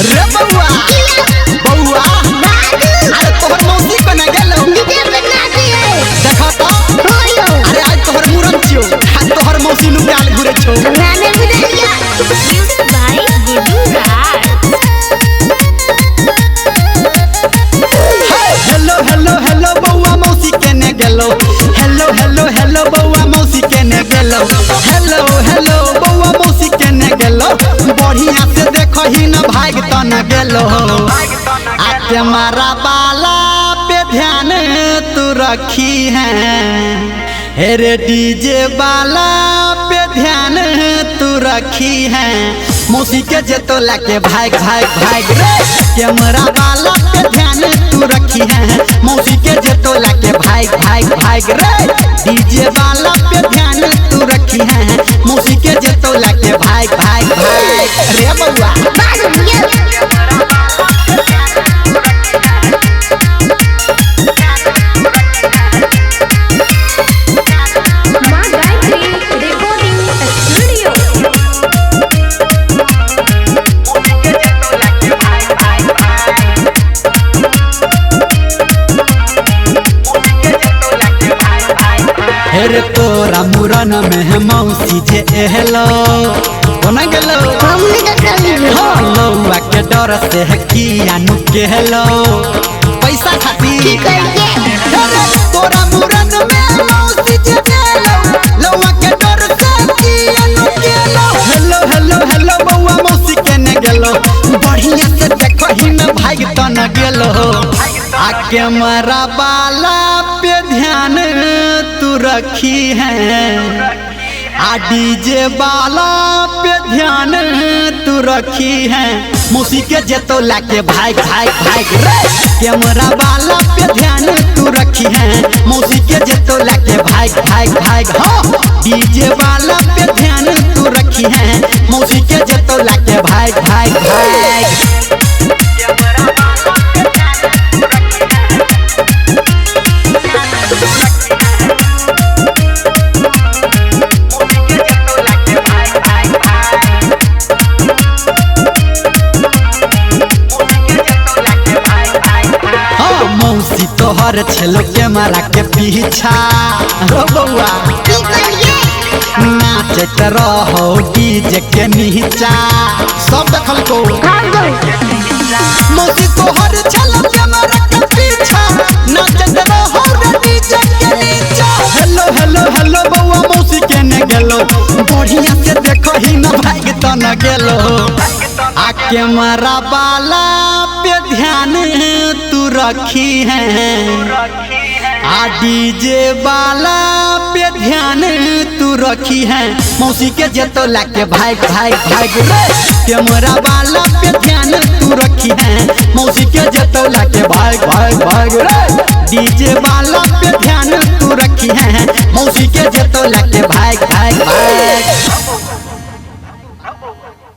रे बउआ बउआ अरे तोहर मौसी कने गेलो देखा तो अरे आज तोहर मुरन छियो आज तोहर मौसी नु गाल घुरे छो हेलो हेलो हेलो बउआ मौसी कने गेलो हेलो हेलो हेलो बउआ मौसी कने गेलो हेलो हेलो बउआ मौसी कने गेलो बढ़िया से देखो ही न भाग तन गेलो आके मारा बाला पे ध्यान तू रखी है हेरे डीजे बाला पे ध्यान तू रखी है मौसी के जेतो लाके भाग भाग भाग रे कैमरा वाला पे ध्यान तू रखी है मौसी के जेतो लाके भाग भाग भाग रे डीजे वाला पे ध्यान तू रखी है मौसी के जेतो लाके भाग भाग भाग रे बउआ हेरे तोरा मुरन में मौसी जे एहलो कोना गेलो लौआ के डर से किया नु केहलो पैसा खातिर हेरे तोरा मुरन में मौसी जे एहलो लौआ के डर से किया नु केहलो हेलो हेलो हेलो बउआ मौसी केने गेलो बढ़िया से देखो ही न भाग तन गेलो आके मरा बाला पे ध्यान तू रखी है आ डीजे बाला पे ध्यान तू रखी है मौसी के जेतो लाके भाग भाग भाग रे कैमरा बाला पे ध्यान तू रखी है मौसी के जेतो लाके भाग भाग भाग हो डीजे बाला पे ध्यान तू रखी है मौसी के जेतो लाके भाग भाग भाग मौसी तोहर छेलो के मारा के पीछा रो बउआ नाचत रहो डीजे के नीचा सब देखल को मौसी तोहर छेलो के मारा के पीछा नाचत रहो डीजे के नीचा हेलो हेलो हेलो बउआ मौसी केने गेलो बढ़िया से देखो ही न भाग तन गेलो आके मारा बाला पे ध्यान तू रखी है आ डीजे बाला पे ध्यान तू रखी है मौसी के जेतो लाके भाग भाग भाग रे कैमरा वाला पे ध्यान तू रखी है मौसी के जेतो लाके भाग भाग भाग रे डीजे वाला पे ध्यान तू रखी है मौसी के जेतो लाके भाग भाग भाग